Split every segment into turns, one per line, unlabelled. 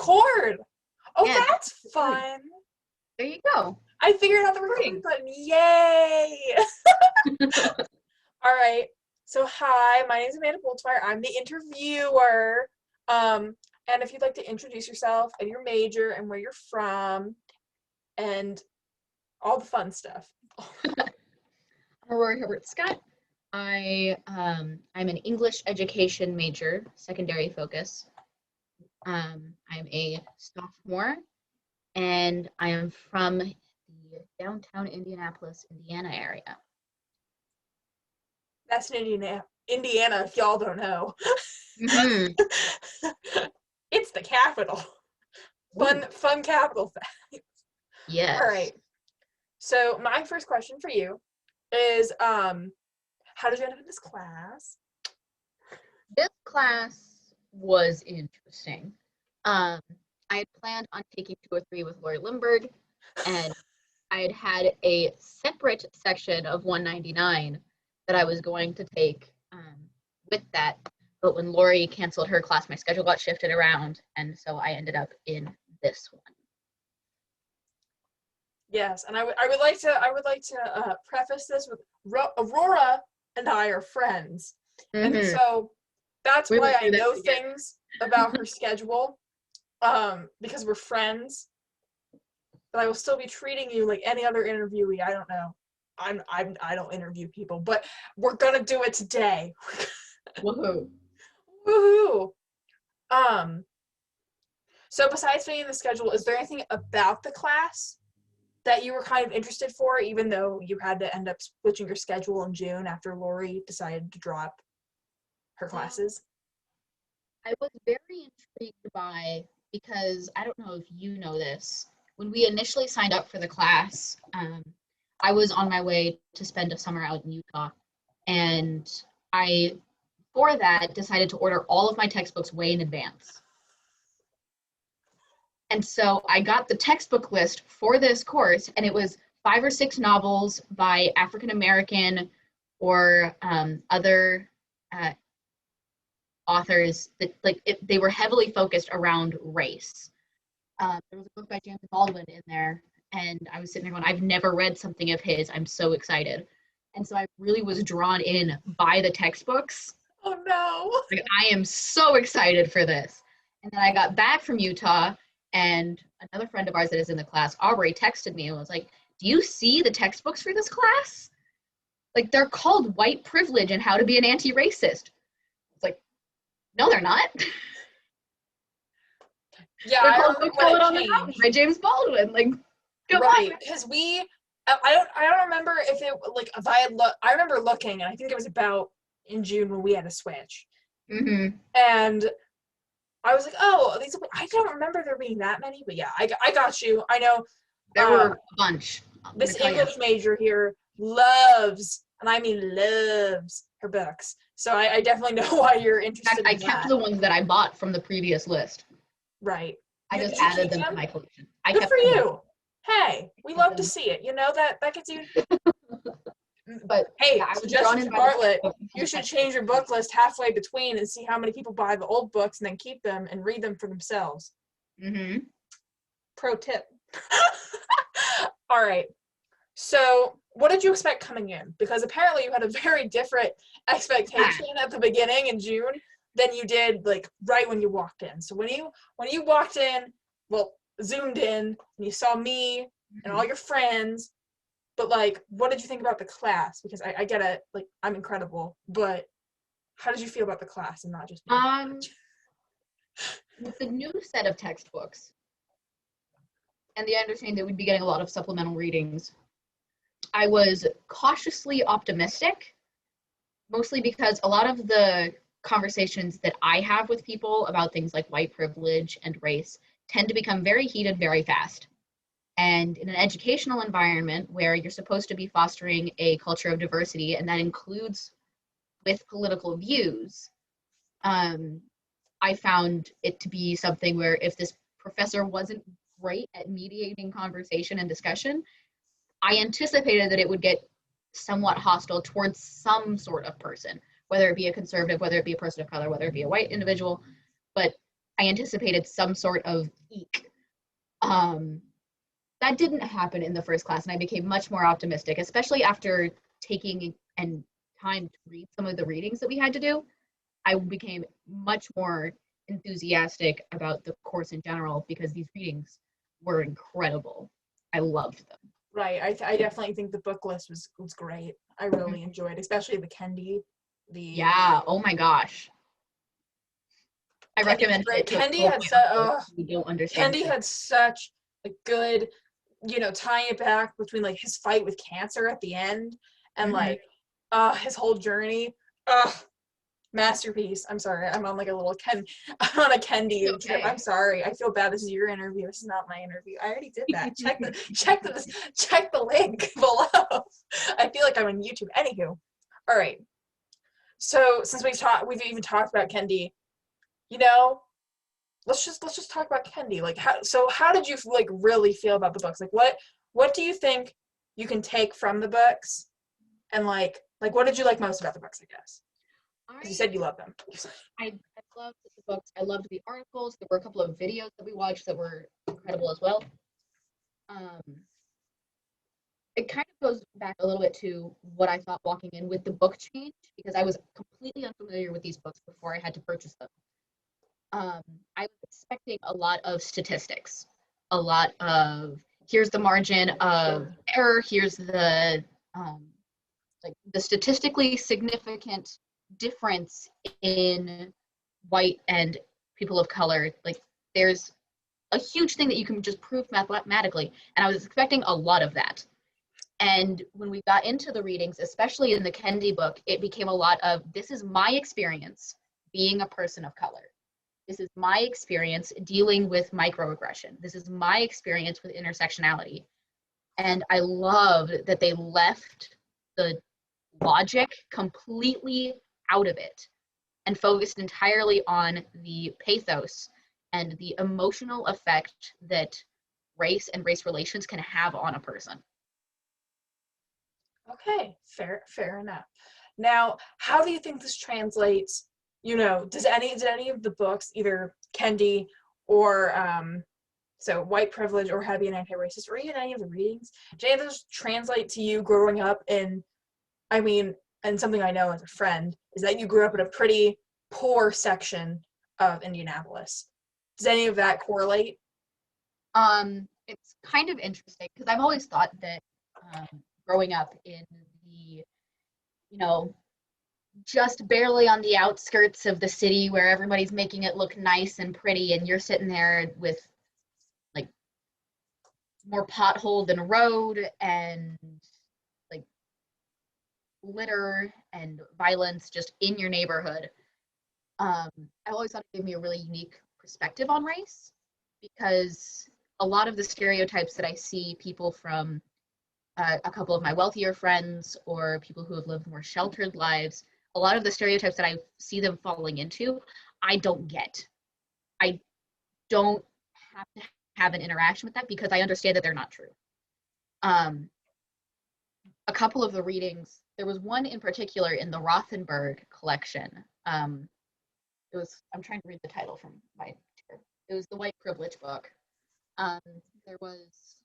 record. Oh,
Yeah,
that's fun.
there you go.
I figured out the recording button. Yay! All right. So, hi, my name is Amanda Bultemeier. I'm the interviewer. And if you'd like to introduce yourself and your major and where you're from and all the fun stuff.
Aurora Hibbert-Scott. I'm an English education major, secondary focus. I'm a sophomore, and I am from the downtown Indianapolis, Indiana area.
That's in Indiana, if y'all don't know.
Mm-hmm.
It's the capital. Fun capital fact.
Yes.
All right. So my first question for you is, how did you end up in this class?
This class was interesting. I had planned on taking 203 with Lori Lindbergh, and I had a separate section of 199 that I was going to take with that. But when Lori canceled her class, my schedule got shifted around, and so I ended up in this one.
Yes, and I would like to preface this with Aurora and I are friends,
Mm-hmm.
and so that's why I know things about her schedule, because we're friends. But I will still be treating you like any other interviewee. I don't know. I don't interview people, but we're gonna do it today.
Woohoo!
Woohoo! So besides being in the schedule, is there anything about the class that you were kind of interested for, even though you had to end up switching your schedule in June after Lori decided to drop her classes?
I was very intrigued by, because I don't know if you know this, when we initially signed up for the class, I was on my way to spend a summer out in Utah, and I, for that, decided to order all of my textbooks way in advance. And so I got the textbook list for this course, and it was 5 or 6 novels by African American or other authors that they were heavily focused around race. There was a book by James Baldwin in there, and I was sitting there going, I've never read something of his. I'm so excited. And so I really was drawn in by the textbooks.
Oh no!
Like, I am so excited for this. And then I got back from Utah, and another friend of ours that is in the class, Aubrey, texted me and was like, do you see the textbooks for this class? Like, they're called White Privilege and How to Be an Anti-Racist. It's like, no, they're not.
Yeah,
they're
I
called
remember
Call
when
It
it
on the
changed.
Mountain by James Baldwin. Like, come
right,
on.
because I don't remember if it, like, if I had I remember looking, and I think it was about in June when we had to switch.
Mm-hmm.
And I was like, oh, I don't remember there being that many, but yeah, I got you. I know.
There were a bunch.
This English major here loves, and I mean loves, her books. So I definitely know why you're interested in that.
I kept the ones that I bought from the previous list.
Right.
I just added them to my collection.
Good for you. Hey, we love to see it. You know, that gets you.
But
hey,
yeah, I was
suggestion to Bartlett, you should change your book list halfway between and see how many people buy the old books and then keep them and read them for themselves.
Mm-hmm.
Pro tip. All right. So what did you expect coming in? Because apparently you had a very different expectation at the beginning in June than you did, like, right when you walked in. So when you walked in, well, zoomed in, and you saw me and all your friends, but, like, what did you think about the class? Because I get it, like, I'm incredible, but how did you feel about the class and not just me?
With the new set of textbooks and the understanding that we'd be getting a lot of supplemental readings, I was cautiously optimistic, mostly because a lot of the conversations that I have with people about things like white privilege and race tend to become very heated very fast. And in an educational environment where you're supposed to be fostering a culture of diversity, and that includes with political views, I found it to be something where if this professor wasn't great at mediating conversation and discussion, I anticipated that it would get somewhat hostile towards some sort of person, whether it be a conservative, whether it be a person of color, whether it be a white individual. But I anticipated some sort of eek. That didn't happen in the first class, and I became much more optimistic, especially after taking and time to read some of the readings that we had to do. I became much more enthusiastic about the course in general because these readings were incredible. I loved them.
Right. I definitely think the book list was great. I really enjoyed, especially the Kendi.
Yeah. Oh my gosh. I recommend it to
Kendi
all
had
we don't understand.
Kendi had such a good, tying it back between like his fight with cancer at the end and like his whole journey. Masterpiece. I'm sorry. I'm on like a little I'm on a Kendi trip. I'm sorry. I feel bad. This is your interview. This is not my interview. I already did that. Check the link below. I feel like I'm on YouTube. Anywho. All right. So since we've even talked about Kendi, let's just talk about Kendi. Like how did you like really feel about the books? Like what do you think you can take from the books? And like what did you like most about the books, I guess? Because you said you love them.
I loved the books. I loved the articles. There were a couple of videos that we watched that were incredible as well. It kind of goes back a little bit to what I thought walking in with the book change, because I was completely unfamiliar with these books before I had to purchase them. I was expecting a lot of statistics, a lot of here's the margin of error, here's the statistically significant difference in white and people of color. Like there's a huge thing that you can just prove mathematically, and I was expecting a lot of that. And when we got into the readings, especially in the Kendi book, it became a lot of, this is my experience being a person of color. This is my experience dealing with microaggression. This is my experience with intersectionality. And I loved that they left the logic completely out of it and focused entirely on the pathos and the emotional effect that race and race relations can have on a person.
Okay, fair enough. Now, how do you think this translates? Did any of the books, either Kendi or so White Privilege or How to Be an Anti-Racist, or even any of the readings, did any of those translate to you growing up in? And something I know as a friend is that you grew up in a pretty poor section of Indianapolis. Does any of that correlate?
It's kind of interesting because I've always thought that growing up in the, just barely on the outskirts of the city where everybody's making it look nice and pretty, and you're sitting there with like more pothole than road and like litter and violence just in your neighborhood. I always thought it gave me a really unique perspective on race, because a lot of the stereotypes that I see people from a couple of my wealthier friends or people who have lived more sheltered lives, a lot of the stereotypes that I see them falling into, I don't get. I don't have to have an interaction with that because I understand that they're not true. A couple of the readings, there was one in particular in the Rothenberg collection. I'm trying to read the title from it was the White Privilege book. There was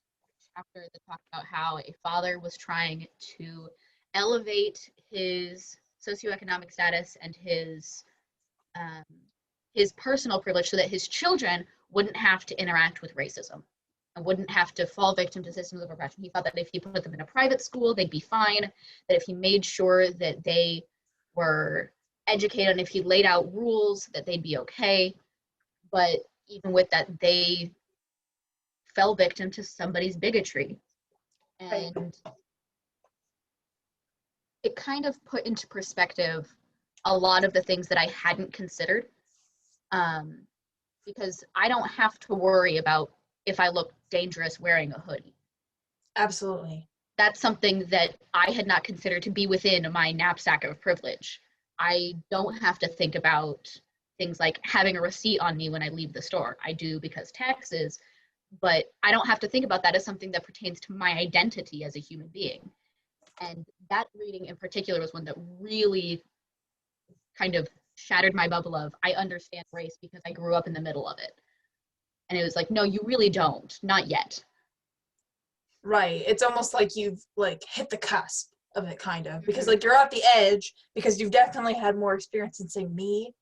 chapter that talked about how a father was trying to elevate his socioeconomic status and his personal privilege so that his children wouldn't have to interact with racism and wouldn't have to fall victim to systems of oppression. He thought that if he put them in a private school, they'd be fine, that if he made sure that they were educated and if he laid out rules, that they'd be okay. But even with that, they fell victim to somebody's bigotry. And it kind of put into perspective a lot of the things that I hadn't considered, because I don't have to worry about if I look dangerous wearing a hoodie.
Absolutely.
That's something that I had not considered to be within my knapsack of privilege. I don't have to think about things like having a receipt on me when I leave the store. I do because taxes, but I don't have to think about that as something that pertains to my identity as a human being. And that reading in particular was one that really kind of shattered my bubble of, I understand race because I grew up in the middle of it. And it was like, no, you really don't. Not yet.
Right. It's almost like you've like hit the cusp of it, kind of, because like you're at the edge because you've definitely had more experience in saying me.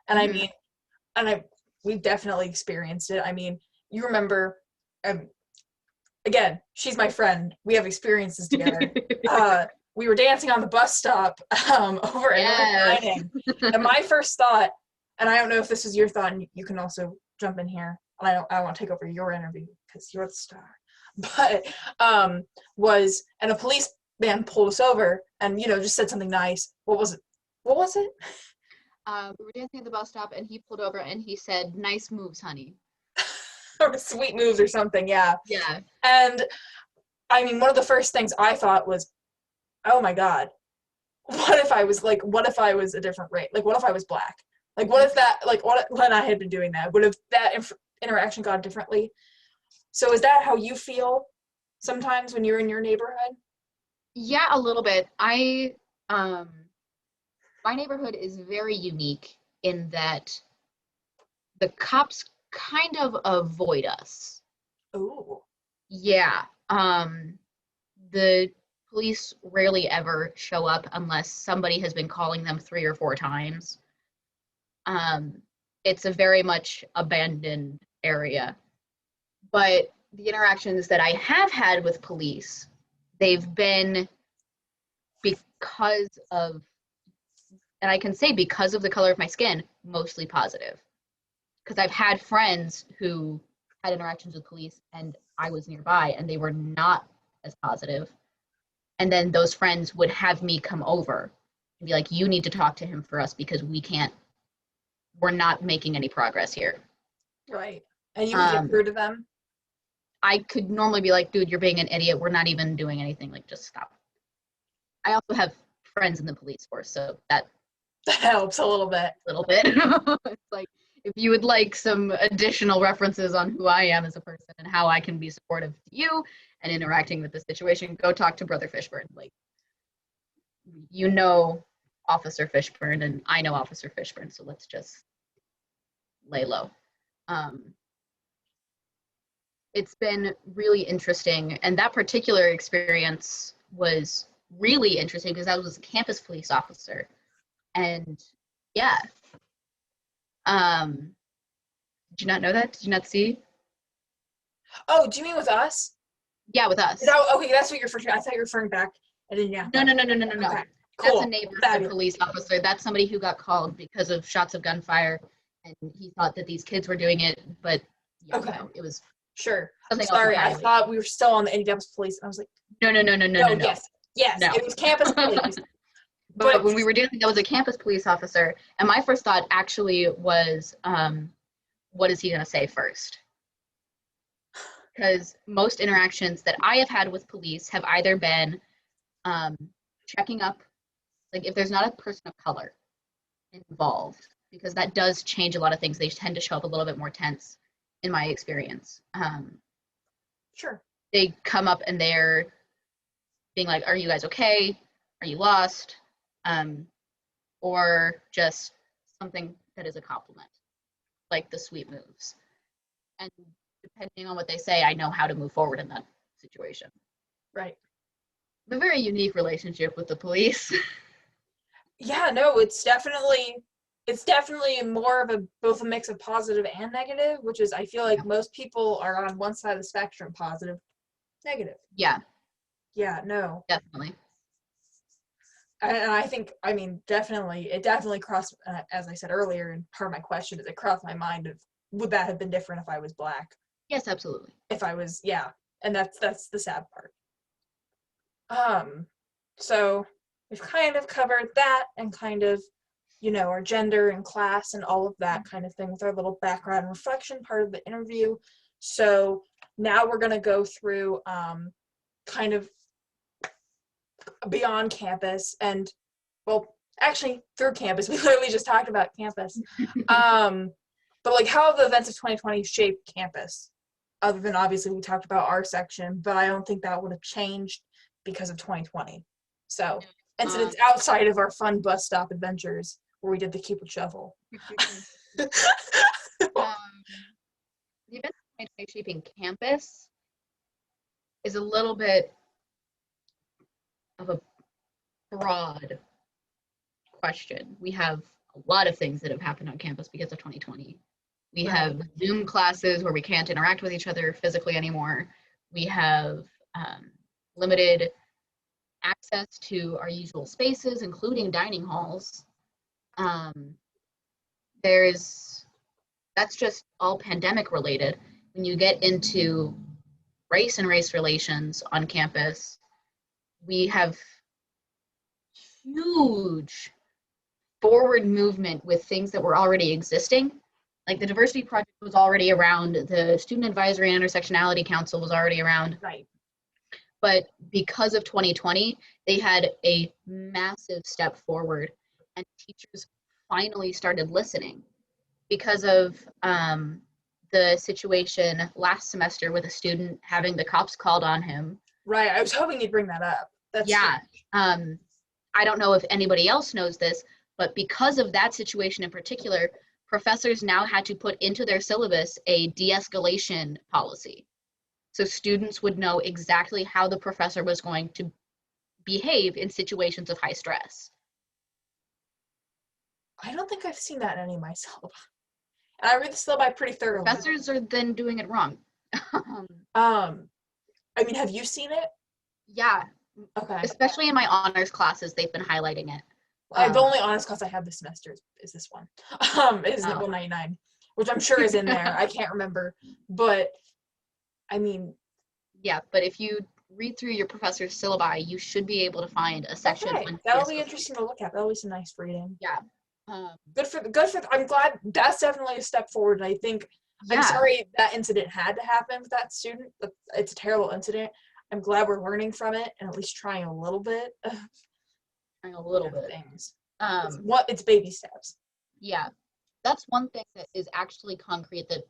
And I mean, we've definitely experienced it. I mean, you remember, again, she's my friend. We have experiences together. We were dancing on the bus stop over at North Dining. And my first thought, and I don't know if this is your thought, and you can also jump in here. And I don't want to take over your interview because you're the star. But was, and a policeman pulled us over and, you know, just said something nice. What was it? We
were dancing at the bus stop and he pulled over and he said, "Nice moves, honey."
Or sweet moves or something, yeah.
Yeah.
And I mean, one of the first things I thought was, oh my God, what if I was a different race? Like, what if I was Black? Like, what if that, like, when I had been doing that, would have that interaction gone differently? So is that how you feel sometimes when you're in your neighborhood?
Yeah, a little bit. My neighborhood is very unique in that the cops kind of avoid us.
Ooh.
Yeah. The police rarely ever show up unless somebody has been calling them 3 or 4 times. It's a very much abandoned area. But the interactions that I have had with police, they've been because of, and I can say because of the color of my skin, mostly positive. Because I've had friends who had interactions with police and I was nearby and they were not as positive. And then those friends would have me come over and be like, you need to talk to him for us because we're not making any progress here.
Right. And you would get through to them?
I could normally be like, dude, you're being an idiot. We're not even doing anything. Like, just stop. I also have friends in the police force, so that
helps a little bit.
It's like, if you would like some additional references on who I am as a person and how I can be supportive to you and interacting with the situation, go talk to Brother Fishburne. Like, you know Officer Fishburne and I know Officer Fishburne, so let's just lay low. It's been really interesting, and that particular experience was really interesting because I was a campus police officer, and yeah. Did you not know that? Did you not see?
Oh, do you mean with us?
Yeah, with us.
Okay, that's what you're referring to. I thought you were referring back. I didn't, yeah.
No.
Okay, cool.
That's a neighborhood police officer. That's somebody who got called because of shots of gunfire, and he thought that these kids were doing it, but yeah,
okay.
No, it was
sure. Sorry, I thought we were still on the Indianapolis police, and I was like,
no.
Yes, no. It was campus police.
But when we were dealing, that was a campus police officer, and my first thought actually was, what is he going to say first? Because most interactions that I have had with police have either been checking up, like if there's not a person of color involved, because that does change a lot of things. They tend to show up a little bit more tense, in my experience.
Sure.
They come up and they're being like, are you guys okay? Are you lost? Or just something that is a compliment, like the sweet moves. And depending on what they say, I know how to move forward in that situation.
Right.
A very unique relationship with the police.
Yeah, no, it's definitely more of both a mix of positive and negative, which is, I feel like most people are on one side of the spectrum, positive, negative.
Yeah.
Yeah, no.
Definitely.
And I think, I mean, it definitely crossed, as I said earlier, and part of my question is it crossed my mind of, would that have been different if I was Black?
Yes, absolutely.
If I was, yeah. And that's the sad part. So we've kind of covered that and kind of, you know, our gender and class and all of that kind of thing with our little background and reflection part of the interview. So now we're going to go through kind of beyond campus and, well, actually through campus. We literally just talked about campus. But like, how have the events of 2020 shaped campus? Other than obviously we talked about our section, but I don't think that would have changed because of 2020. So incidents outside of our fun bus stop adventures, where we did the Cupid Shuffle.
The event of shaping campus is a little bit of a broad question. We have a lot of things that have happened on campus because of 2020. We have Zoom classes where we can't interact with each other physically anymore. We have limited access to our usual spaces, including dining halls. That's just all pandemic related. When you get into race and race relations on campus, we have huge forward movement with things that were already existing. Like the diversity project was already around, the Student Advisory and Intersectionality Council was already around.
Right.
But because of 2020, they had a massive step forward, and teachers finally started listening because of the situation last semester with a student having the cops called on him.
Right, I was hoping you'd bring that up. That's
I don't know if anybody else knows this, but because of that situation in particular, professors now had to put into their syllabus a de-escalation policy. So students would know exactly how the professor was going to behave in situations of high stress.
I don't think I've seen that in any of my syllabi. And I read the syllabi pretty thoroughly.
Professors are then doing it wrong.
I mean, have you seen it?
Yeah.
Okay.
Especially in my honors classes, they've been highlighting it.
The only honors class I have this semester is this one. It is 199, which I'm sure is in there. I can't remember. But, I mean.
Yeah, but if you read through your professor's syllabi, you should be able to find a section.
Okay. That'll be interesting to look at. That'll be some nice reading.
Yeah.
Good for. I'm glad that's definitely a step forward. And I think, I'm sorry that incident had to happen with that student. It's a terrible incident. I'm glad we're learning from it and at least trying a little bit. Things. It's baby steps.
Yeah, that's one thing that is actually concrete that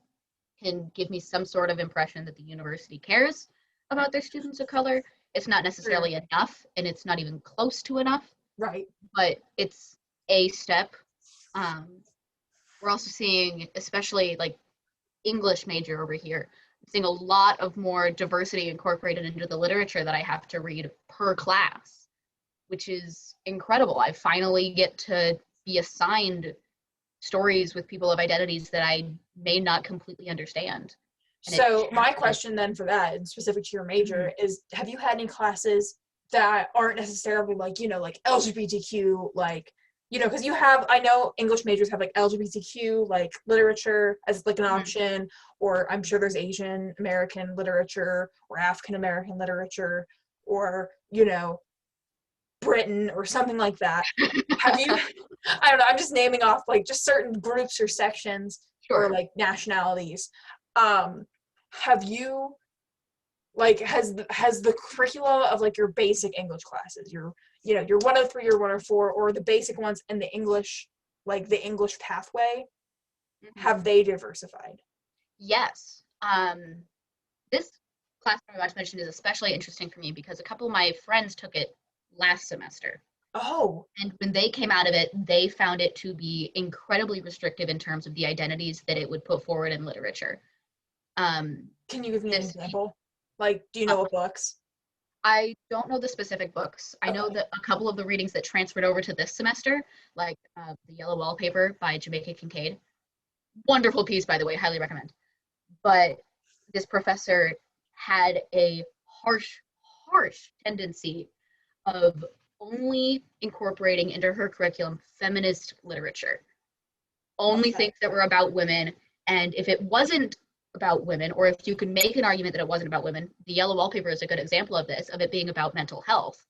can give me some sort of impression that the university cares about their students of color. It's not necessarily enough, and it's not even close to enough.
Right.
But it's a step. We're also seeing, especially like English major over here, I'm seeing a lot of more diversity incorporated into the literature that I have to read per class, which is incredible. I finally get to be assigned stories with people of identities that I may not completely understand.
So my question then for that, and specific to your major, is have you had any classes that aren't necessarily like, like LGBTQ, like, because I know English majors have like LGBTQ, like literature as like an option, or I'm sure there's Asian American literature or African American literature, or, Britain or something like that. Have you, I don't know, I'm just naming off like just certain groups or sections or like nationalities. Have you, like, has the curriculum of like your basic English classes, your 103 or 104, or the basic ones in the English, like the English pathway, have they diversified?
Yes. This class I'm about to mention is especially interesting for me because a couple of my friends took it last semester.
Oh.
And when they came out of it, they found it to be incredibly restrictive in terms of the identities that it would put forward in literature.
Can you give me an example? Like, do you know what books?
I don't know the specific books. I know that a couple of the readings that transferred over to this semester, like The Yellow Wallpaper by Jamaica Kincaid. Wonderful piece, by the way, highly recommend. But this professor had a harsh tendency of only incorporating into her curriculum feminist literature. Only things that were about women. And if it wasn't about women, or if you could make an argument that it wasn't about women, The Yellow Wallpaper is a good example of this, of it being about mental health.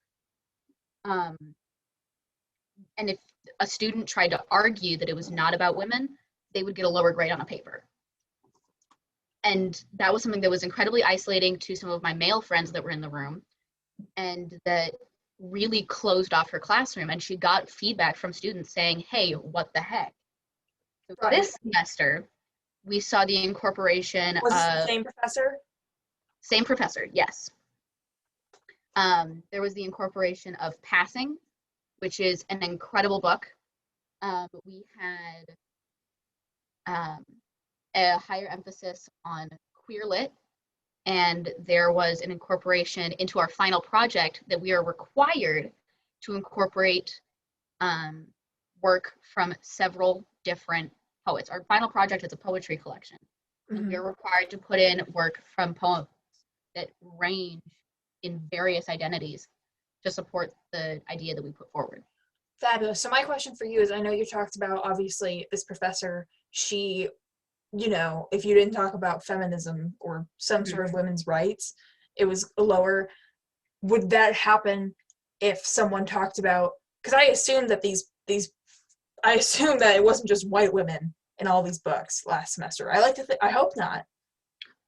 And if a student tried to argue that it was not about women, they would get a lower grade on a paper. And that was something that was incredibly isolating to some of my male friends that were in the room, and that really closed off her classroom. And she got feedback from students saying, hey, what the heck? So this semester, we saw the incorporation of... Was
this the same professor?
Same professor, yes. There was the incorporation of Passing, which is an incredible book. We had a higher emphasis on queer lit, and there was an incorporation into our final project that we are required to incorporate work from several different poets. Our final project is a poetry collection. And we are required to put in work from poems that range in various identities to support the idea that we put forward.
Fabulous. So my question for you is, I know you talked about, obviously, this professor, she, you know, if you didn't talk about feminism or some sort of women's rights, it was lower. Would that happen if someone talked about, because I assume that I assume that it wasn't just white women in all these books last semester. I like to think, I hope not.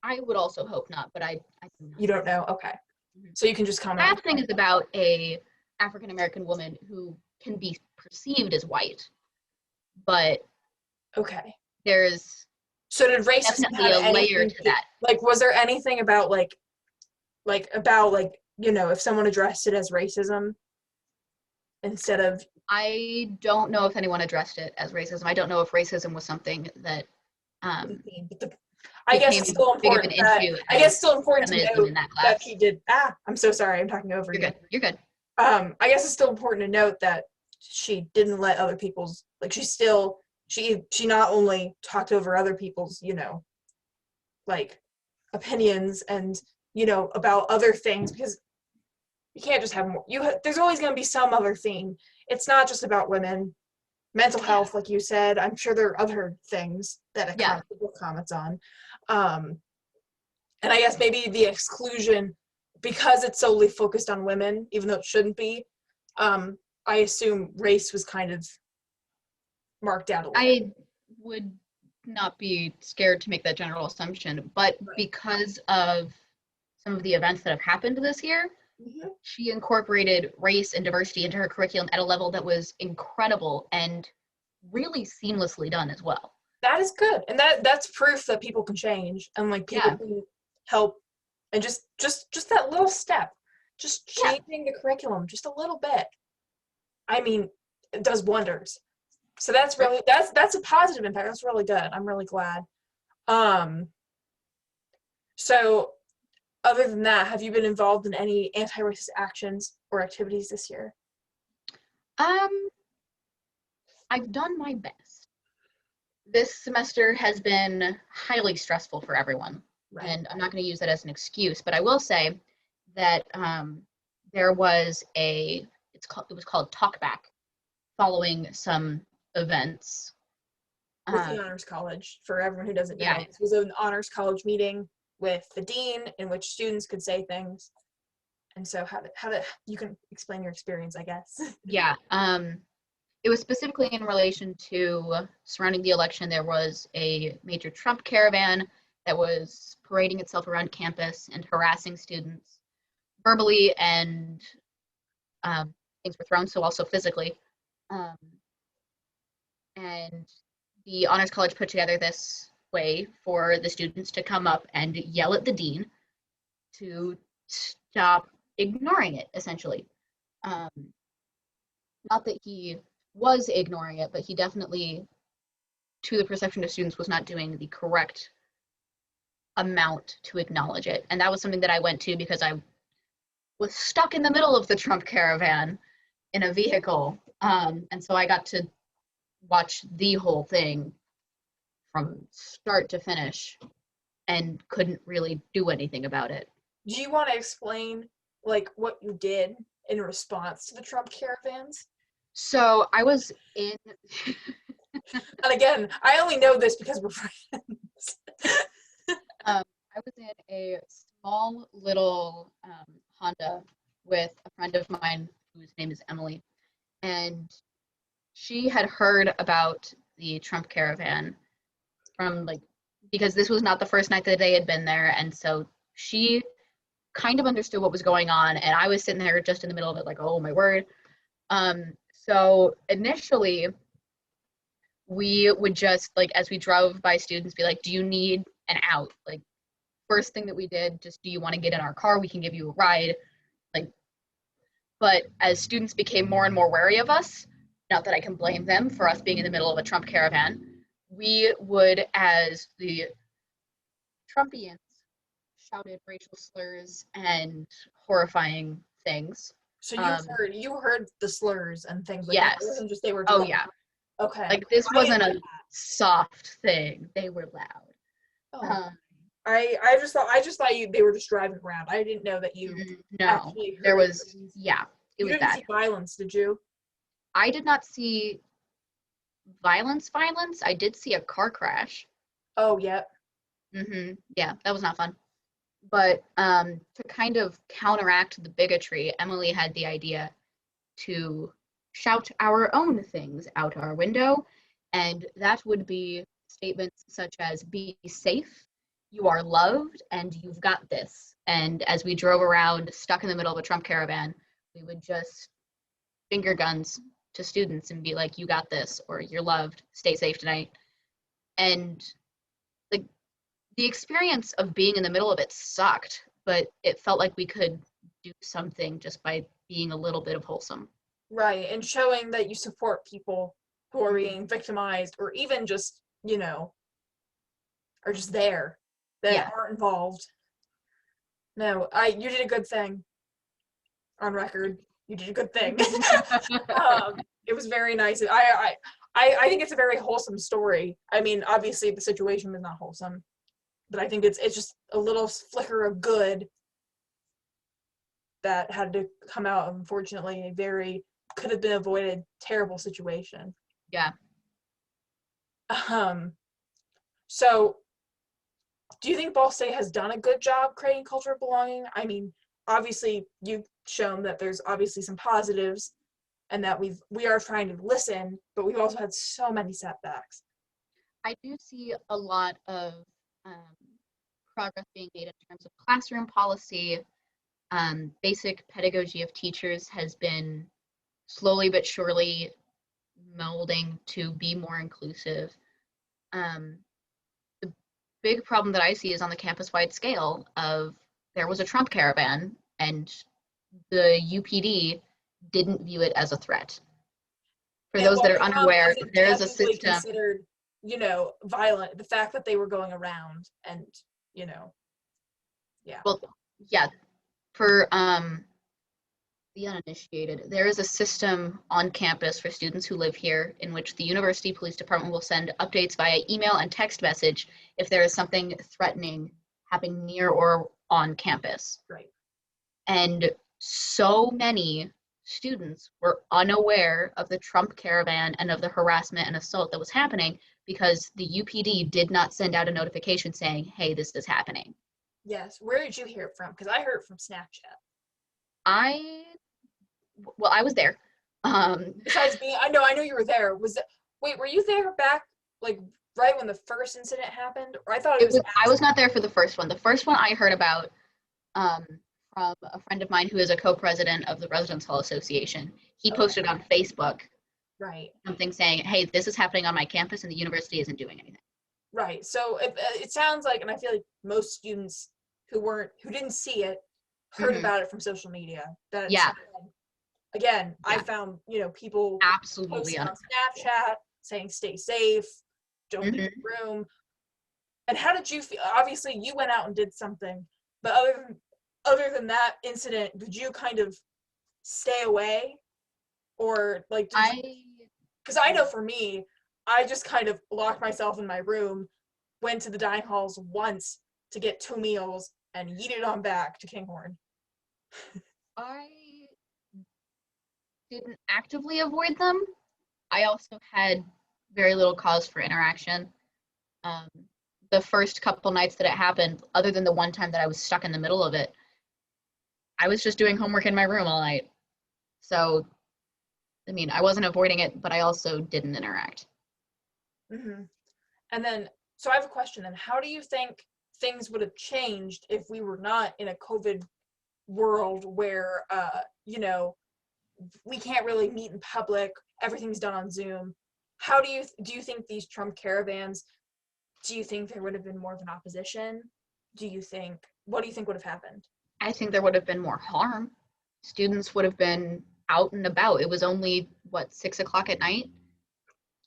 I would also hope not, but I do not.
You don't know? Okay. So you can just comment.
Last thing is about a African-American woman who can be perceived as white, but
okay.
There's
so did racism
definitely
have
a layer to that.
Like, was there anything about like, you know, if someone addressed it as racism instead of?
I don't know if anyone addressed it as racism. I don't know if racism was something that
I guess it's still important. I guess it's still important to note that she did. I'm so sorry. I'm talking over you.
You're good. You're good.
I guess it's still important to note that she didn't let other people's, like, she not only talked over other people's, you know, like, opinions and, you know, about other things, because you can't just have more. There's always going to be some other theme. It's not just about women. Mental health, like you said, I'm sure there are other things that people comments on. And I guess maybe the exclusion, because it's solely focused on women, even though it shouldn't be, I assume race was kind of marked out a little.
I would not be scared to make that general assumption, but because of some of the events that have happened this year, she incorporated race and diversity into her curriculum at a level that was incredible and really seamlessly done as well.
That is good, and that's proof that people can change, and like people can help, and just that little step, just changing the curriculum just a little bit. I mean, it does wonders. So that's really that's a positive impact. That's really good. I'm really glad. So other than that, have you been involved in any anti-racist actions or activities this year?
I've done my best. This semester has been highly stressful for everyone, and I'm not going to use that as an excuse, but I will say that there was it was called Talkback following some events.
With the Honors College, for everyone who doesn't know, this was an Honors College meeting with the dean in which students could say things. And so how you can explain your experience, I guess.
Yeah. It was specifically in relation to surrounding the election. There was a major Trump caravan that was parading itself around campus and harassing students verbally, and things were thrown, so also physically. And the Honors College put together this way for the students to come up and yell at the dean to stop ignoring it, essentially. Not that he was ignoring it, but he definitely, to the perception of students, was not doing the correct amount to acknowledge it. And that was something that I went to because I was stuck in the middle of the Trump caravan in a vehicle. And so I got to watch the whole thing from start to finish and couldn't really do anything about it.
Do you want to explain like what you did in response to the Trump caravans?
So I was in
and again, I only know this because we're friends.
I was in a small little Honda with a friend of mine whose name is Emily, and she had heard about the Trump caravan from because this was not the first night that they had been there, and so she kind of understood what was going on, and I was sitting there just in the middle of it like, oh my word. So initially we would just as we drove by students be like, do you need an out? Like, first thing that we did, just, do you want to get in our car? We can give you a ride. But as students became more and more wary of us, not that I can blame them for us being in the middle of a Trump caravan, we would, as the Trumpians, shouted racial slurs and horrifying things.
So you heard the slurs and things like
yes.
that. It wasn't just they were
Oh
drunk.
yeah.
Okay.
Like this wasn't a soft thing. They were loud.
Oh. I just thought they were just driving around. I didn't know that you
no. There was things. Yeah. It was
didn't see violence, did you?
I did not see violence. I did see a car crash.
Oh, yeah.
Yeah, that was not fun. But to kind of counteract the bigotry, Emily had the idea to shout our own things out our window, and that would be statements such as "be safe," "you are loved," and "you've got this." And as we drove around stuck in the middle of a Trump caravan, we would just finger guns to students and be like, "You got this," or "You're loved, stay safe tonight." And the experience of being in the middle of it sucked, but it felt like we could do something just by being a little bit of wholesome.
Right, and showing that you support people who are being victimized, or even just, are just there, that aren't involved. No, you did a good thing. On record, you did a good thing. It was very nice. I think it's a very wholesome story. I mean, obviously the situation was not wholesome, but I think it's just a little flicker of good that had to come out. Unfortunately, a very could have been avoided terrible situation.
Yeah.
So, do you think Ball State has done a good job creating culture of belonging? I mean, obviously you've shown that there's obviously some positives, and that we are trying to listen, but we've also had so many setbacks.
I do see a lot of progress being made in terms of classroom policy. Basic pedagogy of teachers has been slowly but surely molding to be more inclusive. The big problem that I see is on the campus-wide scale of there was a Trump caravan and the UPD didn't view it as a threat. For those that are unaware, there is a system
considered, violent. The fact that they were going around and, yeah.
Well, yeah. For the uninitiated, there is a system on campus for students who live here in which the university police department will send updates via email and text message if there is something threatening happening near or on campus.
Right.
And so many students were unaware of the Trump caravan and of the harassment and assault that was happening because the UPD did not send out a notification saying, "Hey, this is happening."
Yes. Where did you hear it from? Because I heard it from Snapchat.
I was there.
Besides being, I know you were there. Were you there back, like, right when the first incident happened? Or I thought
I was not there for the first one. The first one I heard about from a friend of mine who is a co-president of the Residence Hall Association. He posted on Facebook something saying, "Hey, this is happening on my campus and the university isn't doing anything."
Right. So it sounds like, and I feel like most students who didn't see it heard about it from social media. Again, I found, people
absolutely
on Snapchat saying stay safe, don't leave the room. And how did you feel? Obviously you went out and did something, but other than that incident, did you kind of stay away? Or like, because I know for me, I just kind of locked myself in my room, went to the dining halls once to get 2 meals, and yeeted on back to Kinghorn.
I didn't actively avoid them. I also had very little cause for interaction. The first couple nights that it happened, other than the one time that I was stuck in the middle of it, I was just doing homework in my room all night. So, I mean, I wasn't avoiding it, but I also didn't interact.
And then, so I have a question then. How do you think things would have changed if we were not in a COVID world where, we can't really meet in public, everything's done on Zoom? How do you think these Trump caravans, do you think there would have been more of an opposition? What do you think would have happened?
I think there would have been more harm. Students would have been out and about. It was only, what, 6 o'clock at night?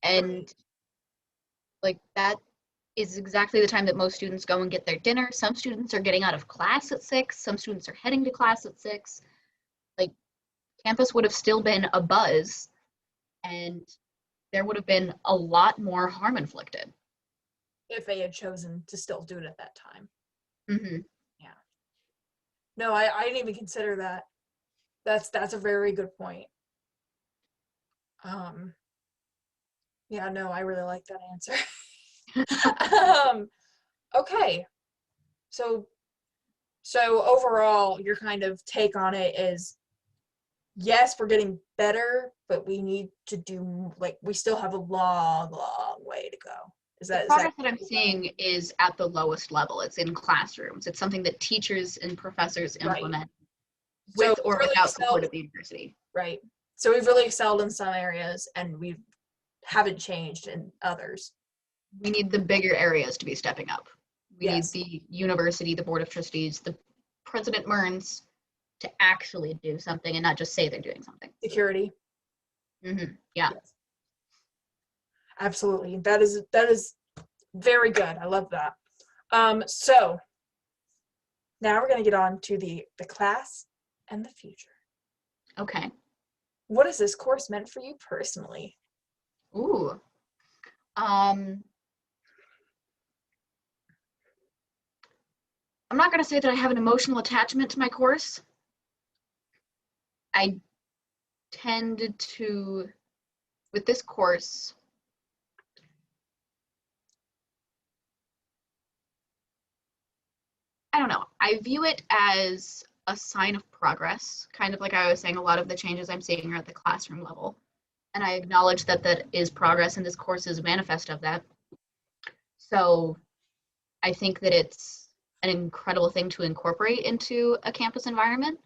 And like that is exactly the time that most students go and get their dinner. Some students are getting out of class at 6. Some students are heading to class at 6. Like, campus would have still been abuzz, and there would have been a lot more harm inflicted.
If they had chosen to still do it at that time.
Mm-hmm.
Yeah. No, I didn't even consider that. That's a very good point. Yeah, no, I really like that answer. Okay. So overall, your kind of take on it is, yes, we're getting better, but we need to do, like, we still have a long, long way to go.
The progress that I'm seeing is at the lowest level. It's in classrooms. It's something that teachers and professors implement with or without support of the university.
Right. So we've really excelled in some areas, and we haven't changed in others.
We need the bigger areas to be stepping up. We
Yes.
need the university, the board of trustees, the President Mearns to actually do something and not just say they're doing something.
Security.
Mm-hmm. Yeah.
Yes. Absolutely. That is very good. I love that. So now we're going to get on to the class and the future.
Okay.
What is this course meant for you personally?
Ooh. I'm not going to say that I have an emotional attachment to my course. I tend to, with this course, I don't know. I view it as a sign of progress, kind of like I was saying, a lot of the changes I'm seeing are at the classroom level. And I acknowledge that that is progress, and this course is a manifest of that. So I think that it's an incredible thing to incorporate into a campus environment,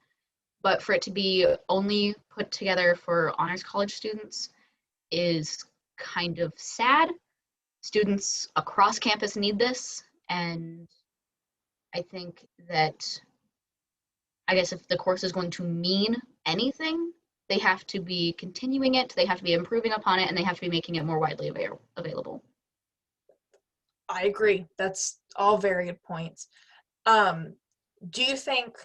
but for it to be only put together for honors college students is kind of sad. Students across campus need this, and I think that, I guess if the course is going to mean anything, they have to be continuing it, they have to be improving upon it, and they have to be making it more widely available.
I agree. That's all very good points. Do you think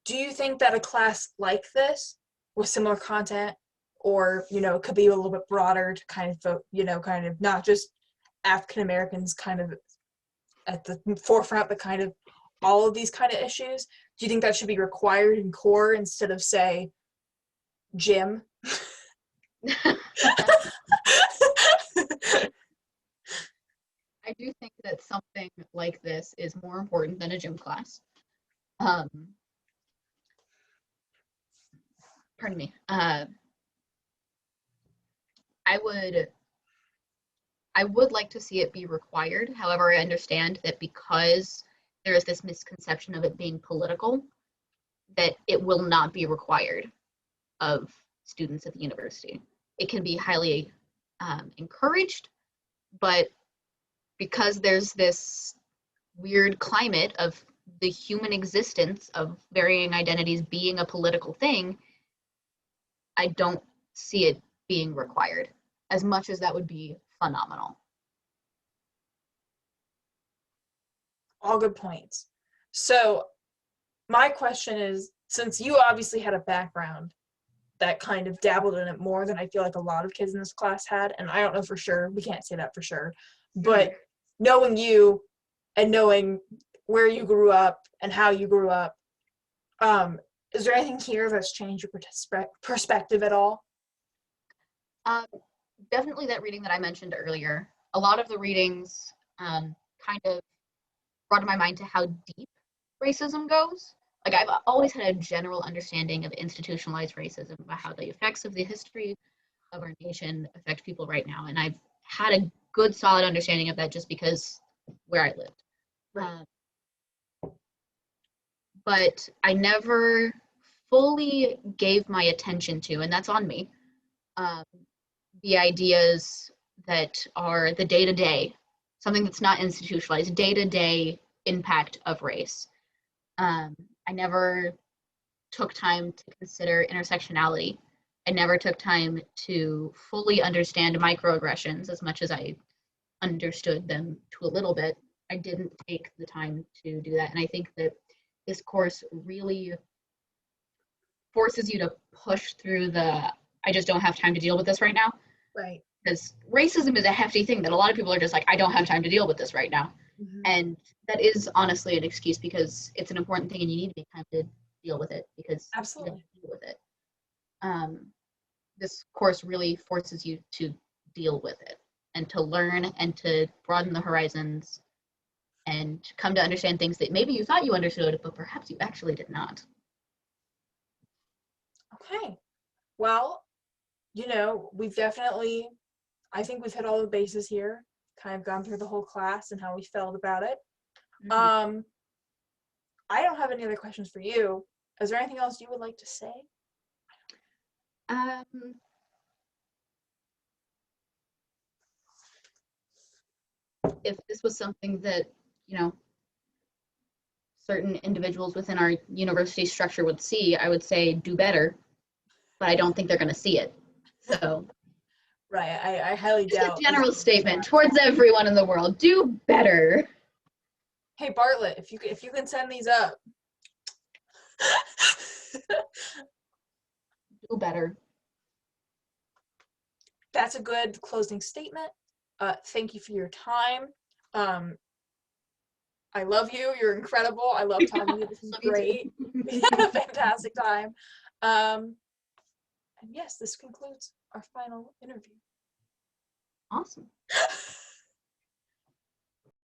that a class like this with similar content, or, it could be a little bit broader to kind of, kind of not just African Americans kind of at the forefront, but kind of all of these kind of issues? Do you think that should be required in core instead of, say, gym?
I do think that something like this is more important than a gym class. Pardon me. I would like to see it be required. However, I understand that because there is this misconception of it being political, that it will not be required of students at the university. It can be highly encouraged, but because there's this weird climate of the human existence of varying identities being a political thing, I don't see it being required, as much as that would be phenomenal.
All good points. So my question is, since you obviously had a background that kind of dabbled in it more than I feel like a lot of kids in this class had, and I don't know for sure, we can't say that for sure, but knowing you and knowing where you grew up and how you grew up, is there anything here that's changed your perspective at all?
Definitely that reading that I mentioned earlier. A lot of the readings kind of brought to my mind to how deep racism goes. Like, I've always had a general understanding of institutionalized racism, about how the effects of the history of our nation affect people right now. And I've had a good, solid understanding of that just because where I lived.
Right.
But I never fully gave my attention to, and that's on me, the ideas that are the day-to-day, something that's not institutionalized, day-to-day impact of race. I never took time to consider intersectionality. I never took time to fully understand microaggressions as much as I understood them to a little bit. I didn't take the time to do that. And I think that this course really forces you to push through the, I just don't have time to deal with this right now.
Right.
Because racism is a hefty thing that a lot of people are just like, I don't have time to deal with this right now.
Mm-hmm.
And that is honestly an excuse, because it's an important thing and you need to make time to deal with it, because
Absolutely.
you deal with it. This course really forces you to deal with it and to learn and to broaden the horizons and come to understand things that maybe you thought you understood, but perhaps you actually did not.
Okay. Well, you know, we've definitely, I think we've hit all the bases here, kind of gone through the whole class and how we felt about it.
Mm-hmm.
I don't have any other questions for you. Is there anything else you would like to say?
If this was something that, you know, certain individuals within our university structure would see, I would say do better, but I don't think they're going to see it. So,
right, I highly doubt.
Just a general statement towards everyone in the world: do better.
Hey Bartlett, if you can send these up.
Do better.
That's a good closing statement. Thank you for your time. I love you. You're incredible. I love talking to you. This is great. We had a fantastic time. And yes, this concludes our final interview.
Awesome.